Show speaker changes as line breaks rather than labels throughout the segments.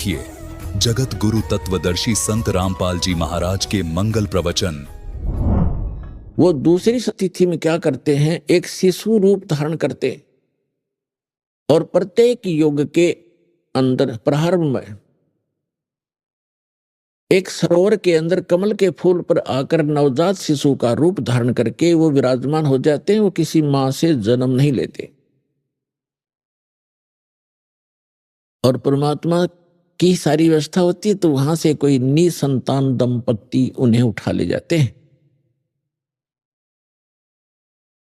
देखिए जगत गुरु तत्वदर्शी संत रामपाल जी महाराज के मंगल प्रवचन।
वो दूसरी तिथि में क्या करते हैं, एक शिशु रूप धारण करते हैं और प्रत्येक युग के अंदर प्रारंभ में एक सरोवर के अंदर कमल के फूल पर आकर नवजात शिशु का रूप धारण करके वो विराजमान हो जाते हैं। वो किसी मां से जन्म नहीं लेते और परमात्मा की सारी व्यवस्था होती है, तो वहां से कोई निसंतान दंपत्ति उन्हें उठा ले जाते हैं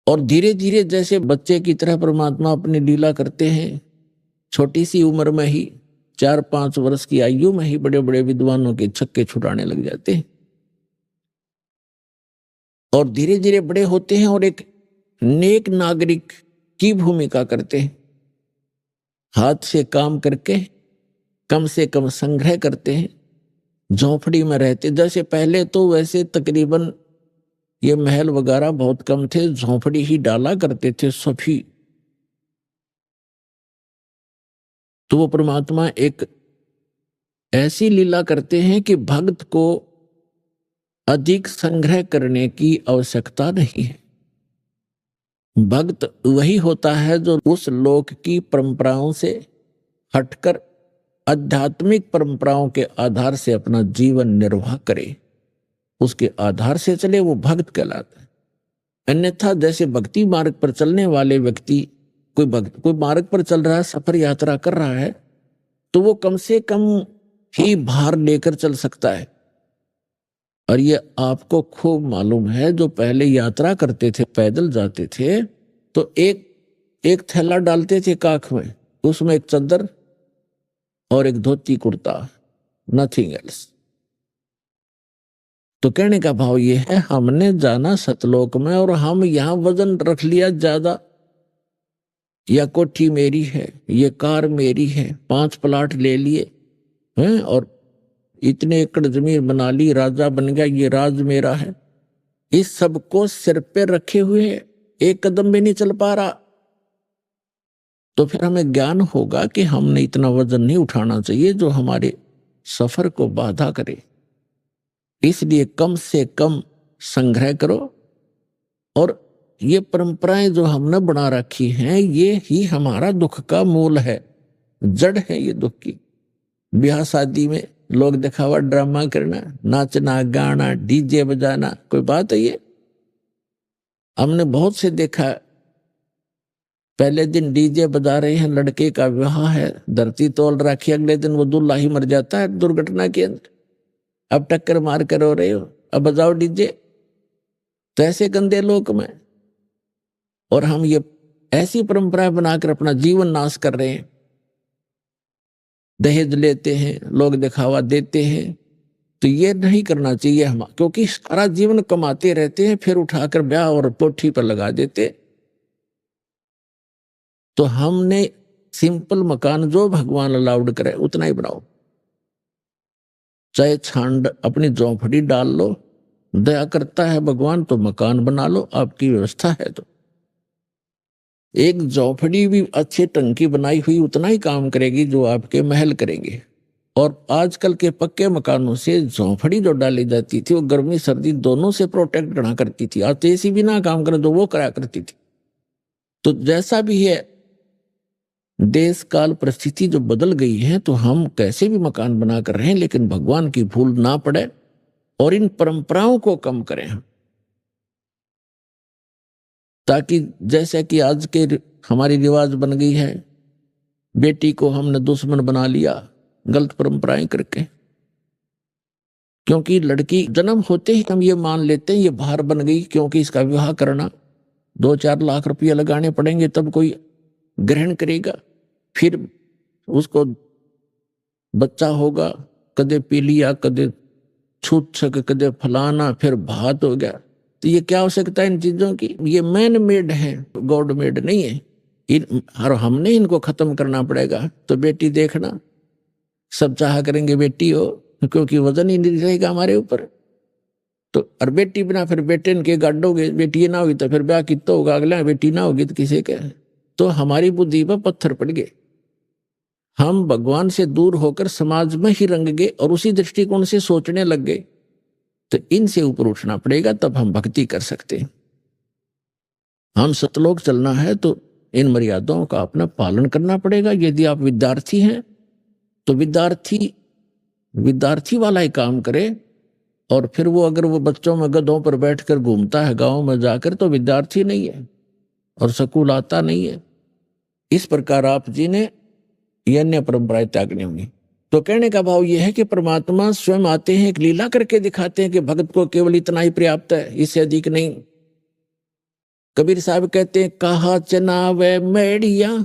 और धीरे धीरे जैसे बच्चे की तरह परमात्मा अपनी लीला करते हैं। छोटी सी उम्र में ही 4-5 वर्ष की आयु में ही बड़े बड़े विद्वानों के छक्के छुड़ाने लग जाते हैं और धीरे धीरे बड़े होते हैं और एक नेक नागरिक की भूमिका करते हैं। हाथ से काम करके कम से कम संग्रह करते हैं, झोंपड़ी में रहते। जैसे पहले तो वैसे तकरीबन ये महल वगैरह बहुत कम थे, झोंपड़ी ही डाला करते थे सभी। तो वो परमात्मा एक ऐसी लीला करते हैं कि भक्त को अधिक संग्रह करने की आवश्यकता नहीं है। भक्त वही होता है जो उस लोक की परंपराओं से हटकर आध्यात्मिक परंपराओं के आधार से अपना जीवन निर्वाह करे, उसके आधार से चले, वो भक्त कहलाता है। अन्यथा जैसे भक्ति मार्ग पर चलने वाले व्यक्ति, कोई मार्ग पर चल रहा है, सफर यात्रा कर रहा है, तो वो कम से कम ही भार लेकर चल सकता है। और ये आपको खूब मालूम है, जो पहले यात्रा करते थे, पैदल जाते थे, तो एक थैला डालते थे काख में, उसमें एक चद्दर और एक धोती कुर्ता, नथिंग एल्स। तो कहने का भाव ये है, हमने जाना सतलोक में और हम यहां वजन रख लिया ज्यादा, या कोठी मेरी है, ये कार मेरी है, 5 प्लाट ले लिए हैं और इतने एकड़ जमीन बना ली, राजा बन गया, ये राज मेरा है। इस सब को सिर पे रखे हुए एक कदम भी नहीं चल पा रहा, तो फिर हमें ज्ञान होगा कि हमने इतना वजन नहीं उठाना चाहिए जो हमारे सफर को बाधा करे। इसलिए कम से कम संग्रह करो और ये परंपराएं जो हमने बना रखी हैं, ये ही हमारा दुख का मूल है, जड़ है ये दुख की। ब्याह शादी में लोग दिखावा ड्रामा करना, नाचना गाना, डीजे बजाना, कोई बात है ये? हमने बहुत से देखा, पहले दिन डीजे बजा रहे हैं, लड़के का विवाह है, धरती तोल रखी, अगले दिन वो दूल्हा ही मर जाता है दुर्घटना के अंदर। अब टक्कर मार कर हो रहे हो, अब बजाओ डीजे। तो ऐसे गंदे लोक में और हम ये ऐसी परंपराएं बनाकर अपना जीवन नाश कर रहे हैं। दहेज लेते हैं, लोग दिखावा देते हैं, तो ये नहीं करना चाहिए हम, क्योंकि सारा जीवन कमाते रहते हैं, फिर उठाकर ब्याह और कोठी पर लगा देते। तो हमने सिंपल मकान जो भगवान अलाउड करे उतना ही बनाओ, चाहे छांड अपनी झोंपड़ी डाल लो, दया करता है भगवान तो मकान बना लो, आपकी व्यवस्था है तो। एक झोंपड़ी भी अच्छे ढंग की बनाई हुई उतना ही काम करेगी जो आपके महल करेंगे। और आजकल के पक्के मकानों से झोंपड़ी जो डाली जाती थी, वो गर्मी सर्दी दोनों से प्रोटेक्ट करना करती थी। आज एसी भी ना काम करे तो वो करा करती थी। तो जैसा भी है, देश काल परिस्थिति जो बदल गई है, तो हम कैसे भी मकान बना कर रहे हैं, लेकिन भगवान की भूल ना पड़े और इन परंपराओं को कम करें हम, ताकि जैसे कि आज के हमारी रिवाज बन गई है, बेटी को हमने दुश्मन बना लिया गलत परंपराएं करके। क्योंकि लड़की जन्म होते ही हम ये मान लेते हैं ये भार बन गई, क्योंकि इसका विवाह करना 2-4 लाख रुपया लगाने पड़ेंगे तब कोई ग्रहण करेगा, फिर उसको बच्चा होगा, कदे पीलिया, कदे छूत छक, कदे फलाना, फिर भात हो गया। तो ये क्या आवश्यकता है इन चीजों की? ये मैन मेड है, गॉड मेड नहीं है। और हमने इनको खत्म करना पड़ेगा। तो बेटी देखना, सब चाह करेंगे बेटी हो, क्योंकि वजन ही नहीं रहेगा हमारे ऊपर। तो और बेटी बिना फिर बेटे के गाडोगे, बेटी ना होगी तो फिर ब्याह कितना होगा, अगला बेटी ना होगी तो किसे क्या? तो हमारी बुद्धि पर पत्थर पड़ गए। हम भगवान से दूर होकर समाज में ही रंग गए और उसी दृष्टिकोण से सोचने लग गए, तो इनसे ऊपर उठना पड़ेगा, तब हम भक्ति कर सकते हैं। हम सतलोक चलना है तो इन मर्यादाओं का अपना पालन करना पड़ेगा। यदि आप विद्यार्थी हैं तो विद्यार्थी वाला ही काम करे, और फिर वो अगर वो बच्चों में गधों पर बैठकर घूमता है गांव में जाकर, तो विद्यार्थी नहीं है और स्कूल आता नहीं है। इस प्रकार आप जी ने ये अन्य परंपराएं त्यागनी होंगी। तो कहने का भाव यह है कि परमात्मा स्वयं आते हैं, एक लीला करके दिखाते हैं कि भगत को केवल इतना ही पर्याप्त है, इससे अधिक नहीं। कबीर साहब कहते हैं, कहा चनावे मेड़िया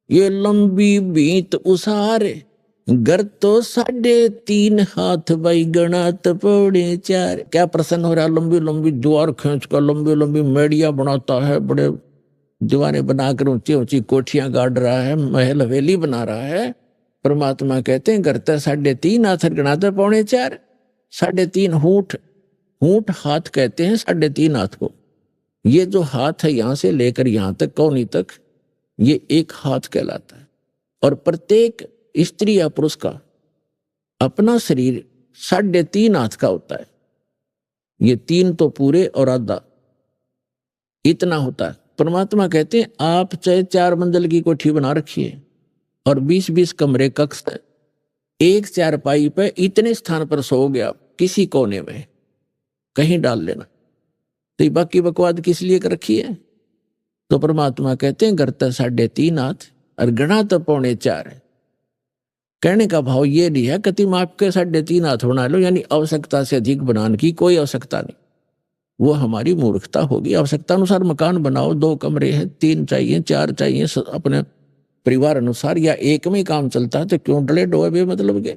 ये लंबी बीत उसारे, घर तो 3.5 हाथ भाई गणात पौड़े 4। क्या प्रसन्न हो रहा, लंबी लंबी द्वार खींच कर लंबी लंबी मेड़िया बनाता है, बड़े दीवारें बनाकर ऊंची ऊंची कोठियां गाड़ रहा है, महल हवेली बना रहा है। परमात्मा कहते हैं, घर तो 3.5 हाथ गणाते पौड़े 4। 3.5 हूठ हाथ कहते हैं 3.5 हाथ को। ये जो हाथ है यहां से लेकर यहां तक कौनी तक, ये एक हाथ कहलाता है। और प्रत्येक स्त्री या पुरुष का अपना शरीर 3.5 हाथ का होता है। ये 3 तो पूरे और आधा इतना होता है। परमात्मा कहते हैं, आप चाहे 4 मंजिल की कोठी बना रखिए और 20-20 कमरे कक्ष है, एक चारपाई पे इतने स्थान पर सो गया, किसी कोने में कहीं डाल लेना, तो बाकी बकवाद किस लिए कर रखी है? तो परमात्मा कहते हैं, घर तो 3.5 हाथ और गणा तो 3.25 है। कहने का भाव ये नहीं है कति माप के 3.5 हाथ बना लो, यानी आवश्यकता से अधिक बनाने की कोई आवश्यकता नहीं, वो हमारी मूर्खता होगी। आवश्यकता अनुसार मकान बनाओ, 2 कमरे हैं, 3 चाहिए, 4 चाहिए, अपने परिवार अनुसार, या एक में ही काम चलता है तो क्यों डले डोए बेमतलब के।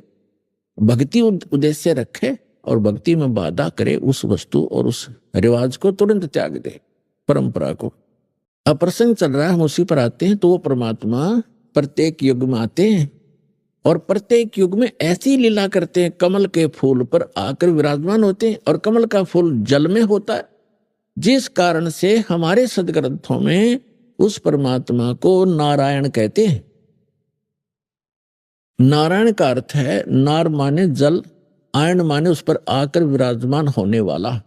भक्ति उद्देश्य रखे और भक्ति में बाधा करे, उस वस्तु और उस रिवाज को तुरंत त्याग दे, परंपरा को। अब प्रसंग चल रहा है, हम उसी पर आते हैं। तो वो परमात्मा प्रत्येक युग में आते हैं और प्रत्येक युग में ऐसी लीला करते हैं, कमल के फूल पर आकर विराजमान होते हैं। और कमल का फूल जल में होता है, जिस कारण से हमारे सदग्रंथों में उस परमात्मा को नारायण कहते हैं। नारायण का अर्थ है, नार माने जल, आयन माने उस पर आकर विराजमान होने वाला।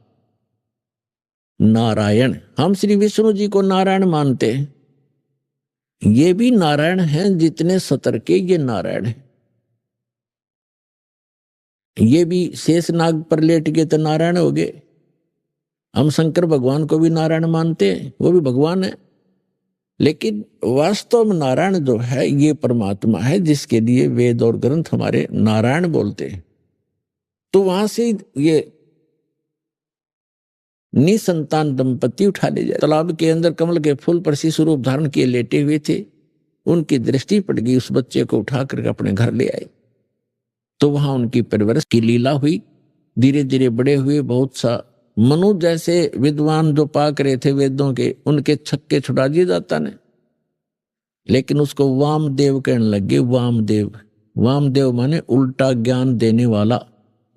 नारायण, हम श्री विष्णु जी को नारायण मानते हैं। ये भी नारायण हैं, जितने सतर के ये नारायण हैं। ये भी शेष नाग पर लेट के तो नारायण हो गए। हम शंकर भगवान को भी नारायण मानते हैं, वो भी भगवान है। लेकिन वास्तव में नारायण जो है ये परमात्मा है, जिसके लिए वेद और ग्रंथ हमारे नारायण बोलते हैं। तो वहां से ये निसंतान दंपति उठा ले जाए। तालाब के अंदर कमल के फूल पर शिशु रूप धारण किए लेटे हुए थे, उनकी दृष्टि पड़ गई, उस बच्चे को उठाकर अपने घर ले आए। तो वहां उनकी परवरिश की लीला हुई, धीरे धीरे बड़े हुए। बहुत सा मनु जैसे विद्वान जो पाक रहे थे वेदों के, उनके छक्के छुड़ा दिए जाता ने, लेकिन उसको वामदेव कहने लगे। वामदेव माने उल्टा ज्ञान देने वाला।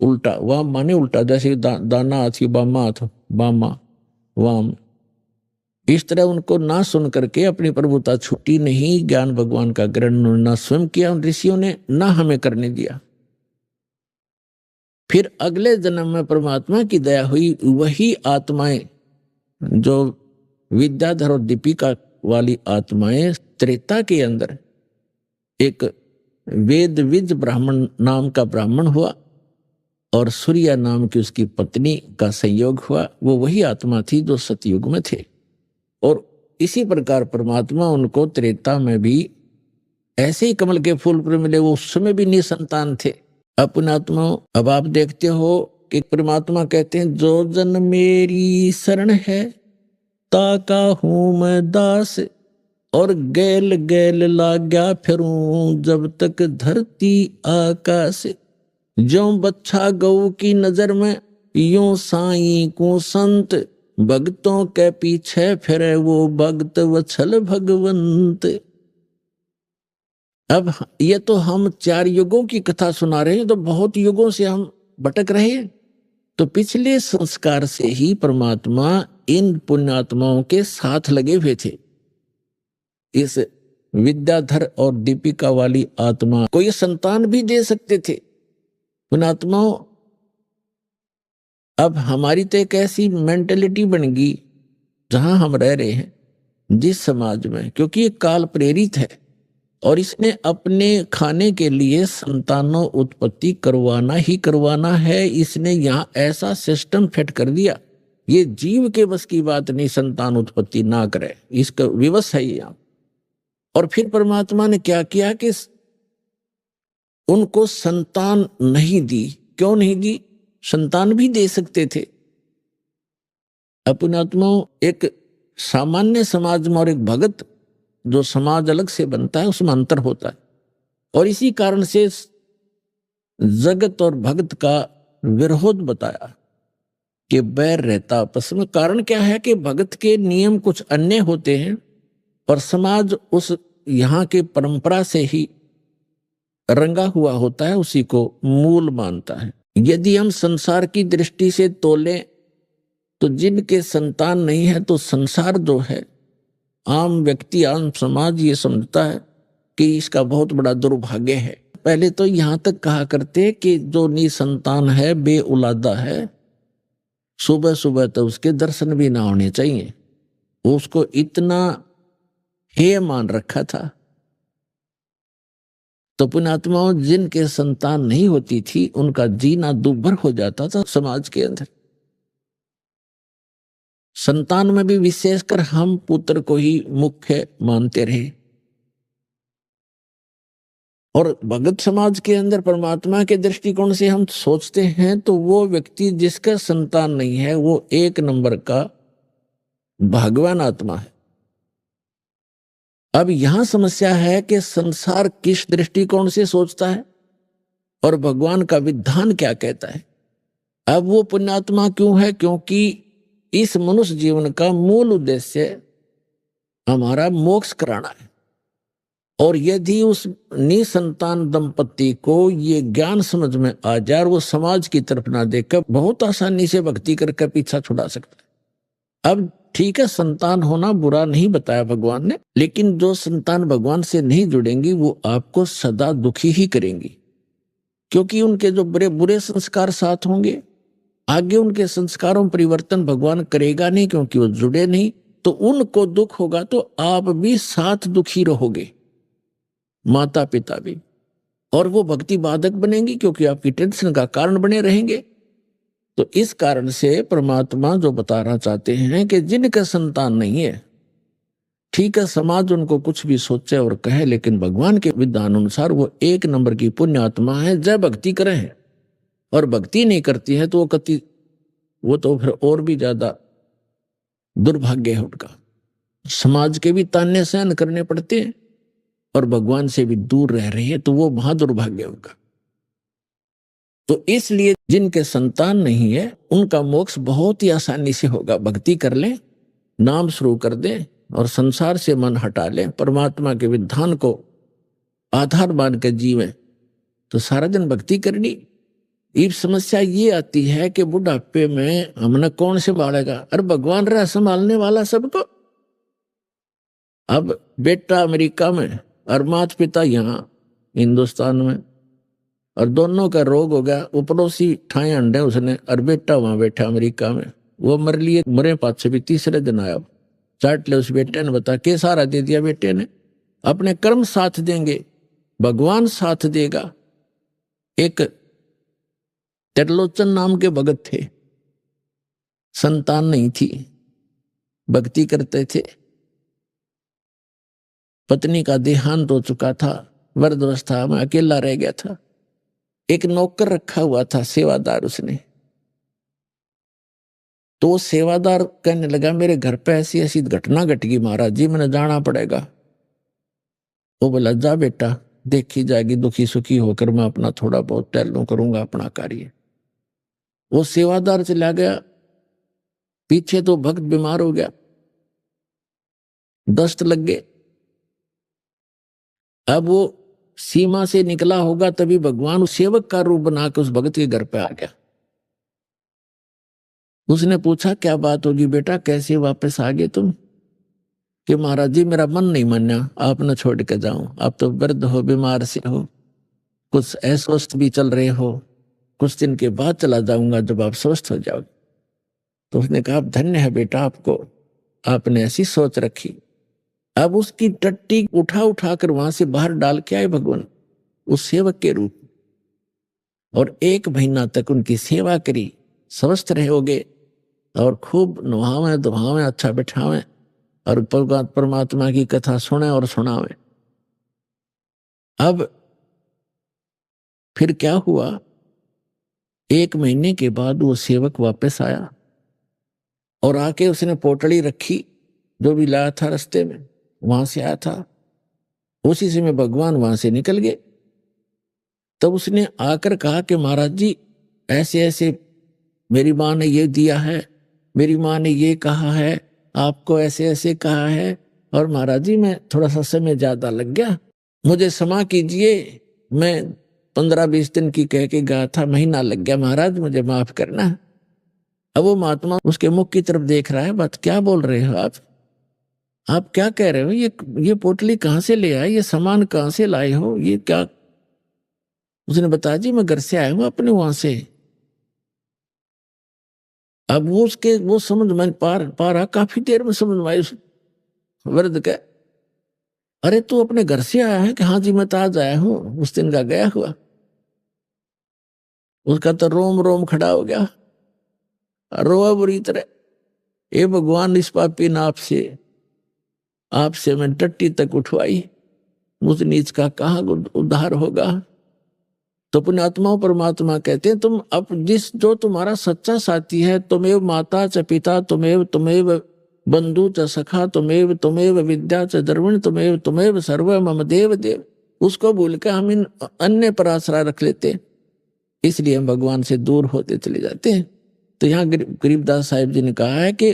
उल्टा, वाम माने उल्टा, जैसे दाना हाथी बामा हाथ, बामा वाम। इस तरह उनको ना सुन करके अपनी प्रभुता छूटी नहीं। ज्ञान भगवान का ग्रहण ना स्वयं किया उन ऋषियों ने, ना हमें करने दिया। फिर अगले जन्म में परमात्मा की दया हुई, वही आत्माएं जो विद्याधर और दीपिका वाली आत्माएं, त्रेता के अंदर एक वेद विज ब्राह्मण नाम का ब्राह्मण हुआ और सूर्या नाम की उसकी पत्नी का संयोग हुआ। वो वही आत्मा थी जो सतयुग में थे। और इसी प्रकार परमात्मा उनको त्रेता में भी ऐसे ही कमल के फूल पर मिले, वो उस समय भी निसंतान थे। अपने आत्मा, अब आप देखते हो कि परमात्मा कहते हैं, जो जन मेरी शरण है ताका हूं मैं दास, और गैल गैल लाग्या फिरूं जब तक धरती आकाश। जो बच्छा गऊ की नजर में यूं साईं को संत, भक्तों के पीछे फिरे वो भक्त वत्सल भगवंत। अब ये तो हम 4 युगों की कथा सुना रहे हैं, तो बहुत युगों से हम भटक रहे हैं। तो पिछले संस्कार से ही परमात्मा इन पुण्यात्माओं के साथ लगे हुए थे। इस विद्याधर और दीपिका वाली आत्मा को ये संतान भी दे सकते थे। उन आत्माओं, अब हमारी तो एक ऐसी मेंटेलिटी बन गई जहां हम रह रहे हैं, जिस समाज में, क्योंकि ये काल प्रेरित है और इसने अपने खाने के लिए संतानों उत्पत्ति करवाना ही करवाना है। इसने यहाँ ऐसा सिस्टम फिट कर दिया, ये जीव के बस की बात नहीं संतान उत्पत्ति ना करे, इसका विवश है यहाँ। और फिर परमात्मा ने क्या किया कि उनको संतान नहीं दी। क्यों नहीं दी? संतान भी दे सकते थे। अपने आत्माओं, एक सामान्य समाज में और एक भगत जो समाज अलग से बनता है उसमें अंतर होता है, और इसी कारण से जगत और भगत का विरोध बताया कि बैर रहता आपस में। कारण क्या है कि भगत के नियम कुछ अन्य होते हैं और समाज उस यहाँ के परंपरा से ही रंगा हुआ होता है, उसी को मूल मानता है। यदि हम संसार की दृष्टि से तोलें तो जिनके संतान नहीं है तो संसार जो है, आम व्यक्ति, आम समाज ये समझता है कि इसका बहुत बड़ा दुर्भाग्य है। पहले तो यहाँ तक कहा करते कि जो निसंतान है, बे औलादा है, सुबह सुबह तो उसके दर्शन भी ना होने चाहिए। उसको इतना हेय मान रखा था। तो पुण्यात्माओं, जिनके संतान नहीं होती थी उनका जीना दुर्भर हो जाता था समाज के अंदर। संतान में भी विशेषकर हम पुत्र को ही मुख्य मानते रहे। और भगत समाज के अंदर परमात्मा के दृष्टिकोण से हम सोचते हैं तो वो व्यक्ति जिसका संतान नहीं है वो एक नंबर का भगवान आत्मा है। अब यहां समस्या है कि संसार किस दृष्टिकोण से सोचता है और भगवान का विधान क्या कहता है। अब वो पुण्यात्मा क्यों है? क्योंकि इस मनुष्य जीवन का मूल उद्देश्य हमारा मोक्ष कराना है। और यदि उस निसंतान दंपति को ये ज्ञान समझ में आ जाए और वो समाज की तरफ ना देखकर बहुत आसानी से भक्ति करके पीछा छुड़ा सकता है। अब ठीक है, संतान होना बुरा नहीं बताया भगवान ने, लेकिन जो संतान भगवान से नहीं जुड़ेंगी वो आपको सदा दुखी ही करेंगी, क्योंकि उनके जो बुरे बुरे संस्कार साथ होंगे। आगे उनके संस्कारों में परिवर्तन भगवान करेगा नहीं, क्योंकि वो जुड़े नहीं। तो उनको दुख होगा तो आप भी साथ दुखी रहोगे, माता पिता भी, और वो भक्ति बाधक बनेंगी क्योंकि आपकी टेंशन का कारण बने रहेंगे। तो इस कारण से परमात्मा जो बताना चाहते हैं कि जिनका संतान नहीं है, ठीक है, समाज उनको कुछ भी सोचे और कहे, लेकिन भगवान के विधान अनुसार वो एक नंबर की पुण्य आत्मा है। जय भक्ति करे हैं, और भक्ति नहीं करती है तो वो तो फिर और भी ज्यादा दुर्भाग्य है उनका। समाज के भी ताने सहन करने पड़ते हैं और भगवान से भी दूर रह रही है, तो वो महादुर्भाग्य उनका। तो इसलिए जिनके संतान नहीं है उनका मोक्ष बहुत ही आसानी से होगा। भक्ति कर लें, नाम शुरू कर दें और संसार से मन हटा लें, परमात्मा के विधान को आधार मान के जीवें, तो सारा दिन भक्ति करनी। इस समस्या ये आती है कि बुढ़ापे में हमने कौन संभालेगा? अरे भगवान रहा संभालने वाला सबको। अब बेटा अमेरिका में और माता पिता यहाँ हिंदुस्तान में, और दोनों का रोग हो गया। वो पड़ोसी ठाए अंडे उसने, और बेटा वहां बैठा अमेरिका में, वो मर लिए, मरे पास से भी तीसरे दिन आया। चाट ले उस बेटे ने, बता के सारा दे दिया बेटे ने। अपने कर्म साथ देंगे, भगवान साथ देगा। एक त्रिलोचन नाम के भगत थे, संतान नहीं थी, भक्ति करते थे। पत्नी का देहांत हो चुका था, वृद्धावस्था में अकेला रह गया था। एक नौकर रखा हुआ था, सेवादार उसने। तो सेवादार कहने लगा, मेरे घर पे ऐसी ऐसी घटना घट गई महाराज जी, मैंने जाना पड़ेगा। वो बोला, जा बेटा, देखी जाएगी, दुखी सुखी होकर मैं अपना थोड़ा बहुत टहलूं करूंगा अपना कार्य। वो सेवादार चला गया, पीछे तो भक्त बीमार हो गया, दस्त लग गए। अब वो सीमा से निकला होगा तभी भगवान उस सेवक का रूप बनाकर उस भगत के घर पे आ गया। उसने पूछा, क्या बात होगी बेटा, कैसे वापस आ गए तुम? कि महाराज जी मेरा मन नहीं मान्या, आप न छोड़ के जाऊं, आप तो वृद्ध हो, बीमार से हो, कुछ अस्वस्थ भी चल रहे हो, कुछ दिन के बाद चला जाऊंगा जब आप स्वस्थ हो जाओगे। तो उसने कहा धन्य है बेटा आपको, आपने ऐसी सोच रखी। अब उसकी टट्टी उठा उठा कर वहां से बाहर डाल के आए भगवान उस सेवक के रूप में, और 1 महीना तक उनकी सेवा करी, स्वस्थ रहोगे और खूब नुहावें दुहावें, अच्छा बिठावें और परमात्मा की कथा सुने और सुनावें। अब फिर क्या हुआ, 1 महीने के बाद वो सेवक वापस आया और आके उसने पोटली रखी जो भी लाया था रास्ते में, वहां से आया था, उसी समय भगवान वहां से निकल गए। तब उसने आकर कहा कि महाराज जी ऐसे ऐसे मेरी माँ ने ये दिया है, मेरी माँ ने ये कहा है, आपको ऐसे ऐसे कहा है, और महाराज जी मैं थोड़ा सा समय ज्यादा लग गया, मुझे क्षमा कीजिए, मैं 15-20 दिन की कह के गया था, महीना लग गया महाराज, मुझे माफ करना। अब वो महात्मा उसके मुख की तरफ देख रहा है, बात क्या बोल रहे हो आप क्या कह रहे हो, ये पोटली कहाँ से ले आए, ये सामान कहाँ से लाए हो, ये क्या? उसने बताया जी मैं घर से आया हूं अपने वहां से। अब वो समझ में पा रहा, काफी देर में समझ में आई उस वृद्ध के, अरे तू अपने घर से आया है? कि हाँ जी मैं तो आज आया हूं, उस दिन का गया हुआ। उसका तो रोम रोम खड़ा हो गया, रोआ बुरी तरह, ये भगवान इस पापी ने आपसे मैं टट्टी तक उठवाई, मुझ नीच का कहाँ उद्धार होगा। तो पुण्यात्माओं परमात्मा कहते हैं तुम अब जो तुम्हारा सच्चा साथी है, तुमेव माता च पिता, तुमेव बंधु च सखा, तुमेव विद्या च द्रविण, तुमेव सर्व मम देव देव, उसको भूल के हम इन अन्य पर आसरा रख लेते, इसलिए हम भगवान से दूर होते चले जाते हैं। तो यहाँ गरीबदास साहिब जी ने कहा है कि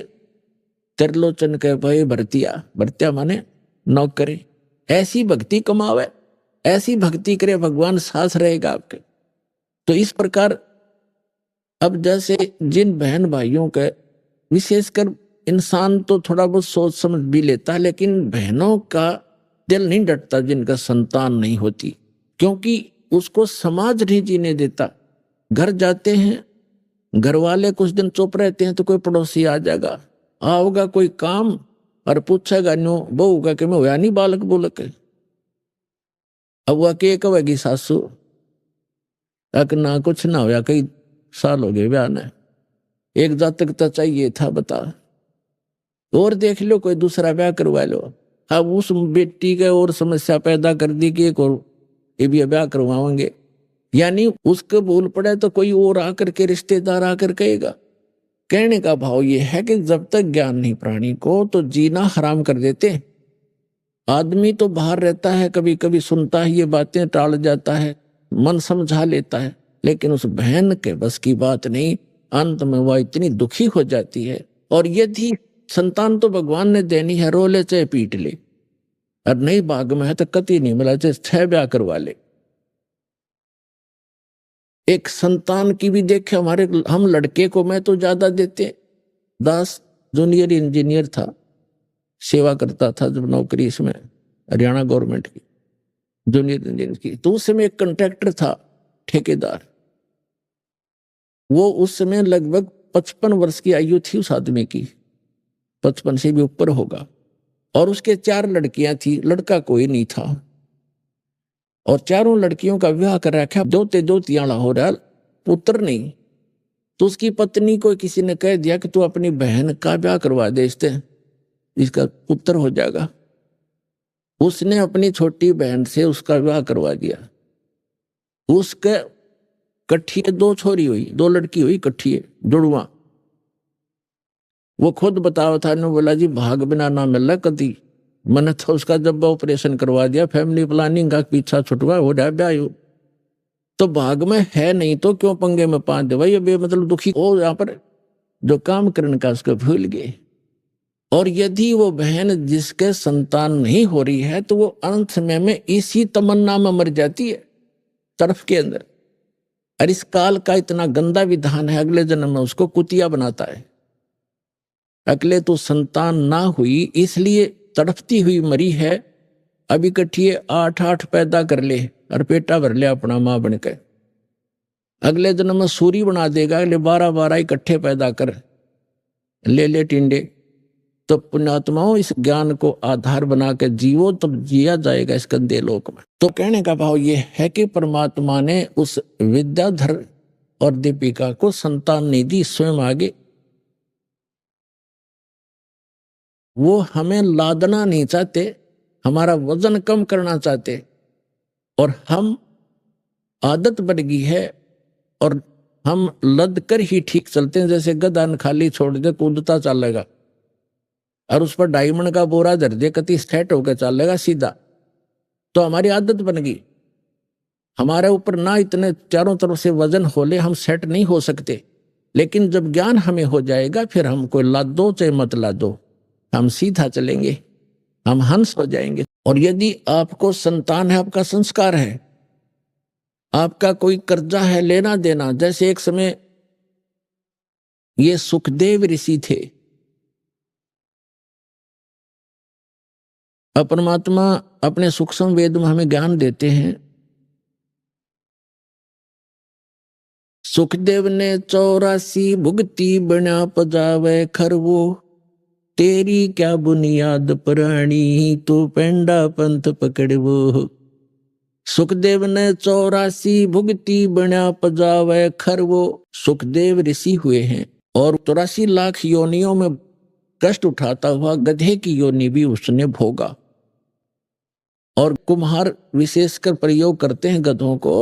त्रिलोचन के भय भरतिया माने नौकरे, ऐसी भक्ति कमावे, ऐसी भक्ति करे, भगवान साथ रहेगा आपके। तो इस प्रकार अब जैसे जिन बहन भाइयों के, विशेषकर इंसान तो थोड़ा बहुत सोच समझ भी लेता है, लेकिन बहनों का दिल नहीं डटता जिनका संतान नहीं होती, क्योंकि उसको समाज नहीं जीने देता। घर जाते हैं, घर वाले कुछ दिन चुप रहते हैं तो कोई पड़ोसी आ जाएगा, आओगा कोई काम और पूछेगा न्यो बहू का कि मैं होया नहीं बालक बोलक। अब वह के कहेगी सासू अक ना कुछ ना होया, कई साल हो गए ब्याह ने, एक जातक तो चाहिए था बता, और देख लो कोई दूसरा ब्याह करवा लो। अब उस बेटी के और समस्या पैदा कर दी कि एक और ये भी ब्याह करवाएंगे, यानी उसके भूल पड़े तो कोई और आकर के रिश्तेदार आकर कहेगा। कहने का भाव ये है कि जब तक ज्ञान नहीं प्राणी को तो जीना हराम कर देते। आदमी तो बाहर रहता है, कभी कभी सुनता है ये बातें, टाल जाता है, मन समझा लेता है, लेकिन उस बहन के बस की बात नहीं, अंत में वह इतनी दुखी हो जाती है। और यदि संतान तो भगवान ने देनी है, रो ले चाहे पीट ले, और नहीं भाग में है तो कति नहीं मिला चाहे 6 ब्याह करवा ले। एक संतान की भी देखे, हम लड़के को मैं तो ज्यादा देते, दास जूनियर इंजीनियर था, सेवा करता था जब नौकरी इसमें हरियाणा गवर्नमेंट की जूनियर इंजीनियर की, तो उस समय एक कॉन्ट्रैक्टर था ठेकेदार, वो उस समय लगभग 55 वर्ष की आयु थी उस आदमी की, 55 से भी ऊपर होगा, और उसके 4 लड़कियां थी, लड़का कोई नहीं था, और चारों लड़कियों का विवाह कर रखा, दो तियाड़ा हो रहा, पुत्र नहीं। तो उसकी पत्नी को किसी ने कह दिया कि तू अपनी बहन का ब्याह करवा दे, इसका पुत्र हो जाएगा। उसने अपनी छोटी बहन से उसका विवाह करवा दिया। उसके कट्ठिए 2 छोरी हुई, 2 लड़की हुई कट्ठिए जुड़वा। वो खुद बतावा था, ने बोला जी भाग बिना ना मिल रहा कदी, मैंने तो उसका जब ऑपरेशन करवा दिया, फैमिली प्लानिंग का पीछा छुटवा हो रहा ब्याह, तो भाग में है नहीं तो क्यों पंगे में पांच दे भाई, ये मतलब दुखी हो, यहाँ पर जो काम करने का उसको भूल गए। और यदि वो बहन जिसके संतान नहीं हो रही है तो वो अंत समय में इसी तमन्ना में मर जाती है तरफ के अंदर। और इस काल का इतना गंदा विधान है, अगले जन्म में उसको कुतिया बनाता है। अगले तो संतान ना हुई इसलिए तड़पती हुई मरी है, अब इकट्ठी 8-8 पैदा कर ले और पेटा भर ले अपना माँ बन के। अगले जन्म में सूरी बना देगा, अगले 12-12 इकट्ठे पैदा कर ले टिंडे। तो पुण्यात्माओं, इस ज्ञान को आधार बना के जीवो, तब जिया जाएगा इस गंदे लोक में। तो कहने का भाव ये है कि परमात्मा ने उस विद्याधर और दीपिका को संतान नहीं दी, स्वयं आगे वो हमें लादना नहीं चाहते, हमारा वजन कम करना चाहते, और हम आदत बन गई है और हम लद कर ही ठीक चलते हैं। जैसे गधा खाली छोड़ दे कूदता चलेगा, और उस पर डायमंड का बोरा धर दे कति स्ट्रेट होकर चलेगा सीधा। तो हमारी आदत बन गई, हमारे ऊपर ना इतने चारों तरफ से वजन होले, हम सेट नहीं हो सकते। लेकिन जब ज्ञान हमें हो जाएगा, फिर हमको लादो चाहे मत लादो, हम सीधा चलेंगे, हम हंस हो जाएंगे। और यदि आपको संतान है, आपका संस्कार है, आपका कोई कर्जा है लेना देना, जैसे एक समय ये सुखदेव ऋषि थे, परमात्मा अपने सूक्ष्म वेद में हमें ज्ञान देते हैं। सुखदेव ने 84 भुगती बना पजावे खरवो, तेरी क्या बुनियाद पुरानी, तू पेंडा पंथ पकड़वो। सुखदेव ने 84 भुगती बना पजावे खरवो। सुखदेव ऋषि हुए हैं और 84 लाख योनियों में कष्ट उठाता हुआ गधे की योनि भी उसने भोगा। और कुम्हार विशेषकर प्रयोग करते हैं गधों को,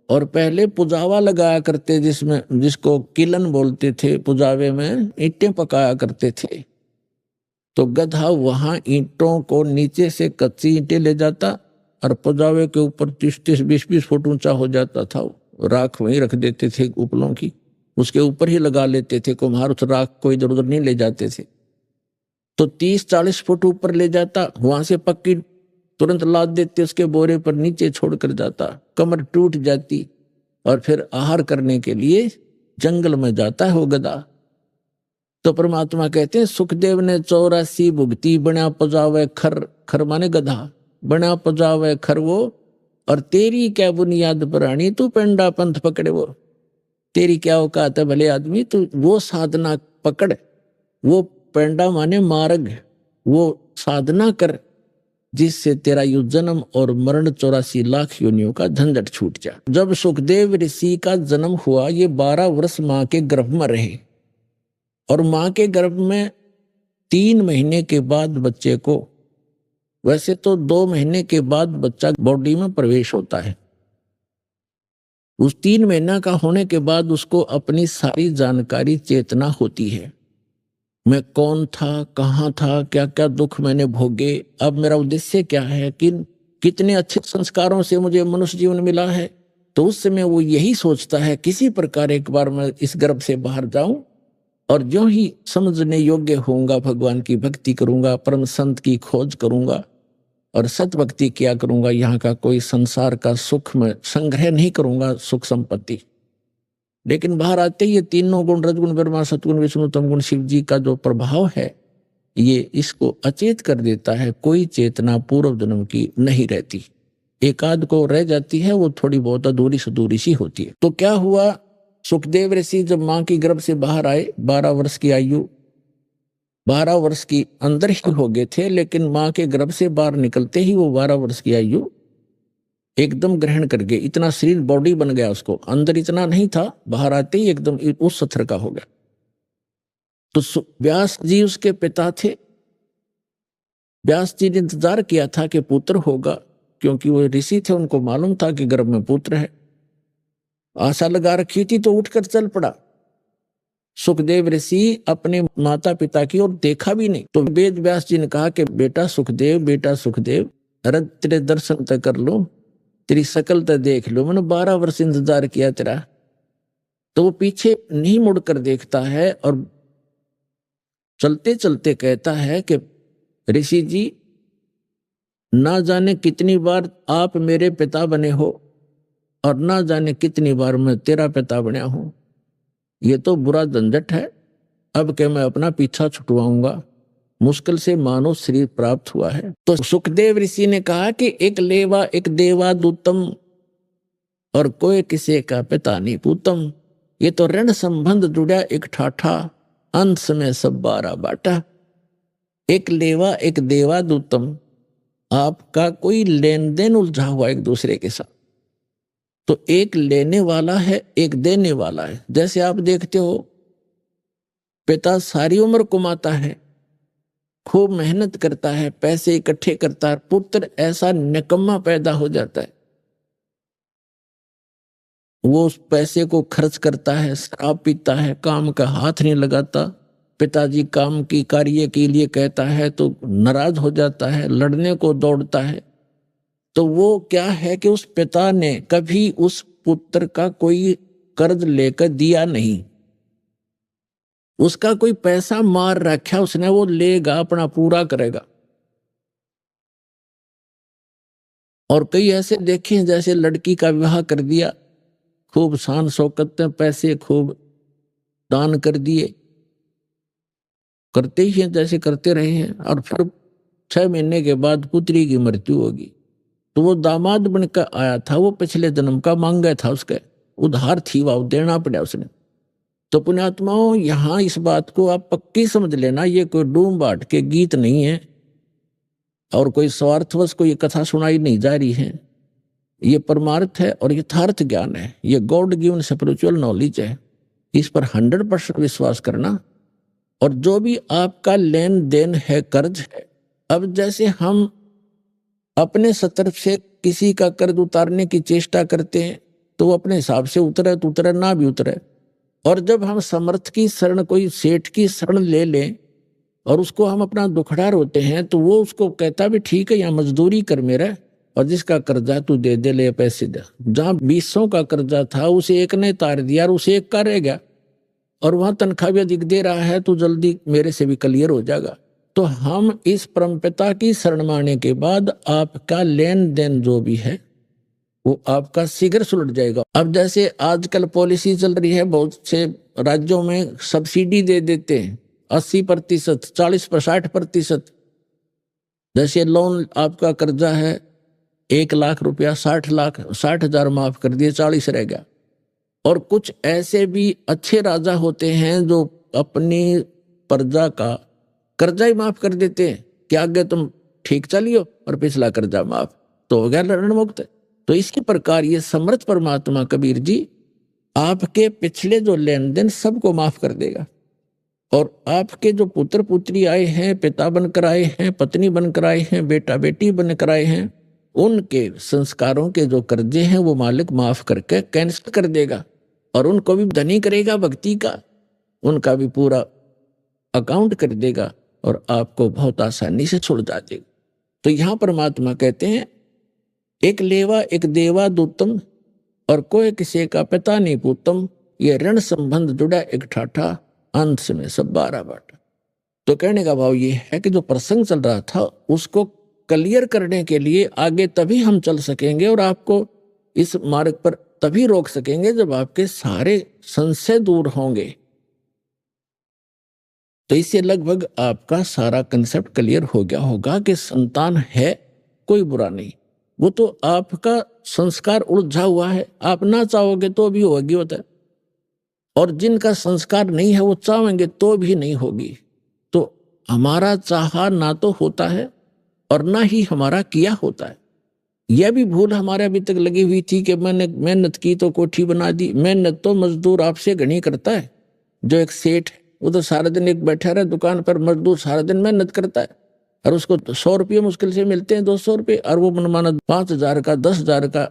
और पहले पुजावा लगाया करते, जिसको किलन बोलते थे, पुजावे में ईंटें पकाया करते थे। तो गधा वहां ईंटों को नीचे से कच्ची ईंटें ले जाता और पुजावे के ऊपर 30-30, 20-20 फुट ऊंचा हो जाता था, राख वहीं रख देते थे उपलों की, उसके ऊपर ही लगा लेते थे कुम्हार, उस राख को इधर उधर नहीं ले जाते थे। तो 30-40 फुट ऊपर ले जाता, वहां से पक्की तुरंत लाद देते, उसके बोरे पर नीचे छोड़कर जाता, कमर टूट जाती, और फिर आहार करने के लिए जंगल में जाता है वो गधा। तो परमात्मा कहते हैं सुखदेव ने 84 भुगती बना पजावे खर, खर माने गधा, बना पजावे खर वो, और तेरी क्या बुनियाद पुरानी, तू पेंडा पंथ पकड़े वो। तेरी क्या औकात है भले आदमी, तू वो साधना पकड़, वो पेंडा माने मार्ग, वो साधना कर जिससे तेरा यु जन्म और मरण 84 लाख योनियों का झंझट छूट जा। जब सुखदेव ऋषि का जन्म हुआ, ये 12 वर्ष मां के गर्भ में रहे, और मां के गर्भ में 3 महीने के बाद बच्चे को, वैसे तो 2 महीने के बाद बच्चा बॉडी में प्रवेश होता है, उस 3 महीना का होने के बाद उसको अपनी सारी जानकारी चेतना होती है। मैं कौन था, कहाँ था, क्या क्या दुख मैंने भोगे, अब मेरा उद्देश्य क्या है, कितने अच्छे संस्कारों से मुझे मनुष्य जीवन मिला है। तो उस समय वो यही सोचता है किसी प्रकार एक बार मैं इस गर्भ से बाहर जाऊं, और जो ही समझने योग्य होऊंगा भगवान की भक्ति करूंगा, परम संत की खोज करूंगा और सत भक्ति किया करूंगा, यहाँ का कोई संसार का सुख में संग्रह नहीं करूंगा, सुख संपत्ति। लेकिन बाहर आते ही ये तीनों गुण, रजगुण ब्रह्मा, सतगुण विष्णु, तमगुण शिव जी का जो प्रभाव है, ये इसको अचेत कर देता है। कोई चेतना पूर्व जन्म की नहीं रहती, एकाध को रह जाती है, वो थोड़ी बहुत अधूरी सधूरी सी होती है। तो क्या हुआ, सुखदेव ऋषि जब मां की गर्भ से बाहर आए, 12 वर्ष की आयु, 12 वर्ष की अंदर ही हो गए थे, लेकिन मां के गर्भ से बाहर निकलते ही वो 12 वर्ष की आयु एकदम ग्रहण कर गए। इतना शरीर बॉडी बन गया उसको, अंदर इतना नहीं था, बाहर आते ही एकदम उस सत्र का हो गया। तो व्यास जी उसके पिता थे। व्यास जी ने इंतजार किया था कि पुत्र होगा, क्योंकि वो ऋषि थे, उनको मालूम था कि गर्भ में पुत्र है, आशा लगा रखी थी। तो उठकर चल पड़ा सुखदेव ऋषि अपने माता पिता की ओर, देखा भी नहीं। तो वेद व्यास जी ने कहा कि बेटा सुखदेव, बेटा सुखदेव, अरे तेरे दर्शन तक कर लो, तेरी शकल तो देख लो, मैंने 12 वर्ष इंतजार किया तेरा। तो वो पीछे नहीं मुड़कर देखता है और चलते चलते कहता है कि ऋषि जी, ना जाने कितनी बार आप मेरे पिता बने हो और ना जाने कितनी बार मैं तेरा पिता बना हूं, ये तो बुरा झंझट है। अब क्या मैं अपना पीछा छुटवाऊंगा, मुश्किल से मानव शरीर प्राप्त हुआ है। तो सुखदेव ऋषि ने कहा कि एक लेवा एक देवा दूतम और कोई किसी का पिता नहीं पूतम। ये तो ऋण संबंध जुड़ा एक ठाठा, अंत में सब 12 बाटा। एक लेवा एक देवा दूतम, आपका कोई लेन देन उलझा हुआ एक दूसरे के साथ, तो एक लेने वाला है एक देने वाला है। जैसे आप देखते हो पिता सारी उम्र कमाता है, खूब मेहनत करता है, पैसे इकट्ठे करता है, पुत्र ऐसा निकम्मा पैदा हो जाता है, वो उस पैसे को खर्च करता है, शराब पीता है, काम का हाथ नहीं लगाता। पिताजी काम की कार्य के लिए कहता है तो नाराज हो जाता है, लड़ने को दौड़ता है। तो वो क्या है कि उस पिता ने कभी उस पुत्र का कोई कर्ज लेकर दिया नहीं, उसका कोई पैसा मार रखा उसने, वो लेगा अपना पूरा करेगा। और कई ऐसे देखे हैं जैसे लड़की का विवाह कर दिया, खूब शान शौकत में पैसे खूब दान कर दिए, करते ही हैं जैसे करते रहे हैं, और फिर 6 महीने के बाद पुत्री की मृत्यु होगी तो वो दामाद बनकर आया था, वो पिछले जन्म का मांगा था, उसके उधार थी, वो देना पड़ा उसने। तो पुण्यात्माओं, यहाँ इस बात को आप पक्की समझ लेना, ये कोई डूम बाट के गीत नहीं है और कोई स्वार्थवश को ये कथा सुनाई नहीं जा रही है। ये परमार्थ है और यथार्थ ज्ञान है, ये गॉड गिवन स्पिरिचुअल नॉलेज है। इस पर 100% विश्वास करना। और जो भी आपका लेन देन है, कर्ज है, अब जैसे हम अपने तरफ से किसी का कर्ज उतारने की चेष्टा करते हैं तो वो अपने हिसाब से उतरे तो उतरे, ना भी उतरे। और जब हम समर्थ की शरण, कोई सेठ की शरण ले लें और उसको हम अपना दुखड़ा रोते हैं तो वो उसको कहता भी ठीक है, यहाँ मजदूरी कर मेरा, और जिसका कर्जा तू दे दे, ले पैसे दे। जहाँ 200 का कर्जा था उसे एक ने तार दिया और उसे एक का रह गया, और वहां तनख्वाह भी अधिक दे रहा है तो जल्दी मेरे से भी क्लियर हो जाएगा। तो हम इस परमपिता की शरण माने के बाद आपका लेन देन जो भी है वो आपका शीघ्र सुलट जाएगा। अब जैसे आजकल पॉलिसी चल रही है, बहुत से राज्यों में सब्सिडी दे देते हैं 80%, 40-60%। जैसे लोन आपका कर्जा है 1 लाख रुपया, 60,00,000 माफ कर दिए, 40 रह गया। और कुछ ऐसे भी अच्छे राजा होते हैं जो अपनी प्रजा का कर्जा ही माफ कर देते हैं कि आगे तुम ठीक चलियो और पिछला कर्जा माफ, तो हो गया ऋण मुक्त। तो इसी प्रकार ये समर्थ परमात्मा कबीर जी आपके पिछले जो लेन देन सबको माफ कर देगा। और आपके जो पुत्र पुत्री आए हैं, पिता बनकर आए हैं, पत्नी बनकर आए हैं, बेटा बेटी बनकर आए हैं, उनके संस्कारों के जो कर्जे हैं वो मालिक माफ करके कैंसिल कर देगा और उनको भी धनी करेगा भक्ति का, उनका भी पूरा अकाउंट कर देगा और आपको बहुत आसानी से छोड़ जा देगा। तो यहाँ परमात्मा कहते हैं एक लेवा एक देवा दूतम और कोई किसी का पिता नहीं पूतम, ये ऋण संबंध जुड़ा एक ठाठा, अंत में सब 12 बाटा। तो कहने का भाव ये है कि जो प्रसंग चल रहा था उसको क्लियर करने के लिए आगे तभी हम चल सकेंगे और आपको इस मार्ग पर तभी रोक सकेंगे जब आपके सारे संशय दूर होंगे। तो इससे लगभग आपका सारा कंसेप्ट क्लियर हो गया होगा कि संतान है कोई बुरा नहीं, वो तो आपका संस्कार उलझा हुआ है, आप ना चाहोगे तो भी होगी होता है, और जिनका संस्कार नहीं है वो चाहेंगे तो भी नहीं होगी। तो हमारा चाहा ना तो होता है और ना ही हमारा किया होता है। यह भी भूल हमारे अभी तक लगी हुई थी कि मैंने मेहनत की तो कोठी बना दी। मेहनत तो मजदूर आपसे घनी करता है। जो एक सेठ है वो तो सारा दिन एक बैठा रहे दुकान पर, मजदूर सारा दिन मेहनत करता है और उसको 100 रुपये मुश्किल से मिलते हैं, 200 रुपये, और वो मनमाना 5,000 का 10,000 का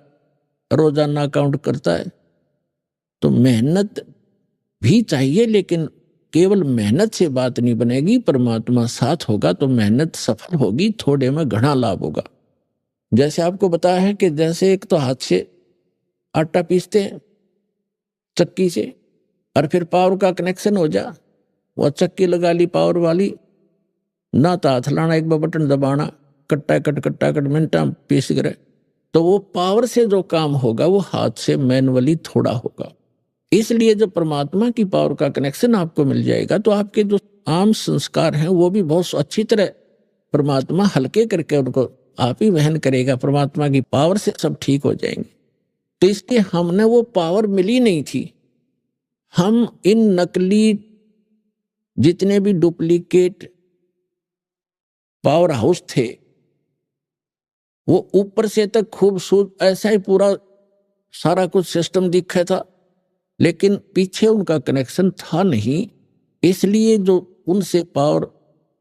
रोजाना अकाउंट करता है। तो मेहनत भी चाहिए, लेकिन केवल मेहनत से बात नहीं बनेगी, परमात्मा साथ होगा तो मेहनत सफल होगी, थोड़े में घना लाभ होगा। जैसे आपको बताया है कि जैसे एक तो हाथ से आटा पीसते हैं चक्की से, और फिर पावर का कनेक्शन हो जा, वह चक्की लगा ली पावर वाली, ना तो हाथ लाना, एक बटन दबाना, कट्टा कट मिनटा पीस करे। तो वो पावर से जो काम होगा वो हाथ से मैनुअली थोड़ा होगा। इसलिए जब परमात्मा की पावर का कनेक्शन आपको मिल जाएगा तो आपके जो आम संस्कार हैं वो भी बहुत अच्छी तरह परमात्मा हल्के करके उनको आप ही वहन करेगा, परमात्मा की पावर से सब ठीक हो जाएंगे। तो इसलिए हमने वो पावर मिली नहीं थी। हम इन नकली जितने भी डुप्लीकेट पावर हाउस थे वो ऊपर से तक खूबसूरत ऐसा ही पूरा सारा कुछ सिस्टम दिखा था, लेकिन पीछे उनका कनेक्शन था नहीं। इसलिए जो उनसे पावर,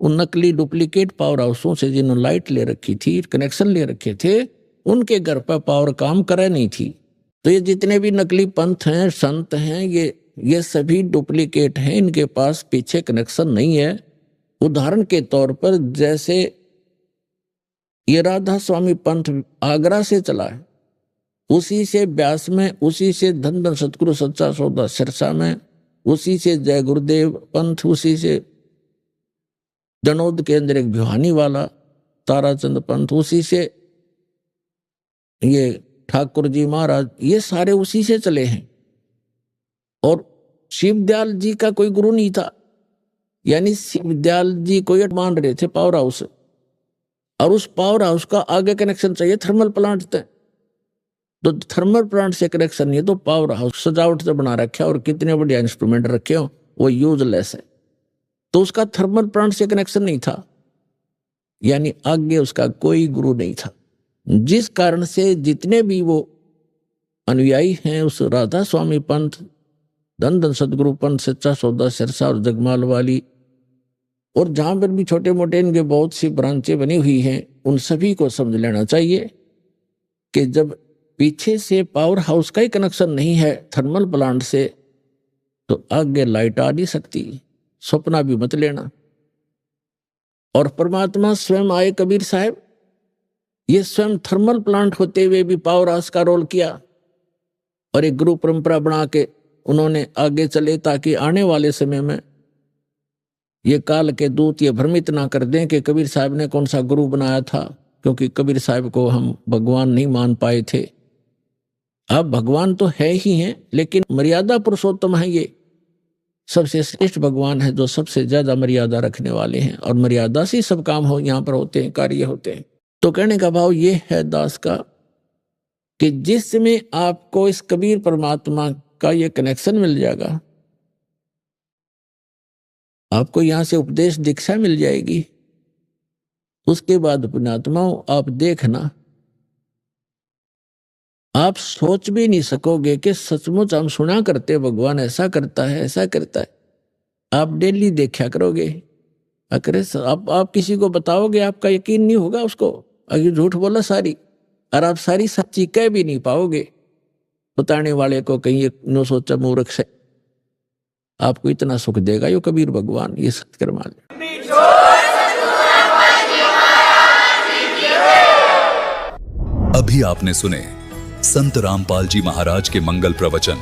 उन नकली डुप्लीकेट पावर हाउसों से जिन्होंने लाइट ले रखी थी, कनेक्शन ले रखे थे, उनके घर पर पावर काम करे नहीं थी। तो ये जितने भी नकली पंथ हैं, संत हैं, ये सभी डुप्लीकेट हैं, इनके पास पीछे कनेक्शन नहीं है। उदाहरण के तौर पर जैसे ये राधा स्वामी पंथ आगरा से चला है, उसी से ब्यास में, उसी से धन धन सतगुरु सच्चा सौदा सिरसा में, उसी से जय गुरुदेव पंथ, उसी से जनोद के अंदर एक भिवानी वाला ताराचंद पंथ, उसी से ये ठाकुर जी महाराज, ये सारे उसी से चले हैं। और शिवदयाल जी का कोई गुरु नहीं था, यानी शिवदयाल जी को ये मान रहे थे पावर हाउस, और उस पावर हाउस का आगे कनेक्शन चाहिए थर्मल प्लांट से। तो थर्मल प्लांट से कनेक्शन नहीं है तो पावर हाउस सजावट से बना रखे और कितने बढ़िया इंस्ट्रूमेंट रखे हो वो यूजलेस है। तो उसका थर्मल प्लांट से कनेक्शन नहीं था, यानी आगे उसका कोई गुरु नहीं था। जिस कारण से जितने भी वो अनुयायी हैं उस राधा स्वामी पंथ, धन धन सतगुरु पंथ, सच्चा सौदा सिरसा और जगमाल वाली, और जहां पर भी छोटे मोटे इनके बहुत सी ब्रांचें बनी हुई हैं, उन सभी को समझ लेना चाहिए कि जब पीछे से पावर हाउस का ही कनेक्शन नहीं है थर्मल प्लांट से, तो आगे लाइट आ नहीं सकती। सपना भी मत लेना। और परमात्मा स्वयं आए कबीर साहब, ये स्वयं थर्मल प्लांट होते हुए भी पावर हाउस का रोल किया, और एक गुरु परंपरा बना के उन्होंने आगे चले, ताकि आने वाले समय में ये काल के दूत ये भ्रमित ना कर दें कि कबीर साहब ने कौन सा गुरु बनाया था, क्योंकि कबीर साहब को हम भगवान नहीं मान पाए थे। अब भगवान तो है ही हैं, लेकिन मर्यादा पुरुषोत्तम है, ये सबसे श्रेष्ठ भगवान है जो सबसे ज्यादा मर्यादा रखने वाले हैं, और मर्यादा से सब काम हो यहाँ पर होते हैं, कार्य होते हैं। तो कहने का भाव ये है दास का कि जिस समय आपको इस कबीर परमात्मा का ये कनेक्शन मिल जाएगा, आपको यहां से उपदेश दीक्षा मिल जाएगी, उसके बाद पुण्यात्माओं आप देखना, आप सोच भी नहीं सकोगे कि सचमुच हम सुना करते भगवान ऐसा करता है, ऐसा करता है। आप डेली देखा करोगे, अरे आप किसी को बताओगे, आपका यकीन नहीं होगा उसको, अगर झूठ बोला सारी, और आप सारी सच्ची कह भी नहीं पाओगे। बताने वाले को कहीं नो सोचा मूर्ख से, आपको इतना सुख देगा यो कबीर भगवान, ये सत्य मान लो।
अभी आपने सुने संत रामपाल जी महाराज के मंगल प्रवचन।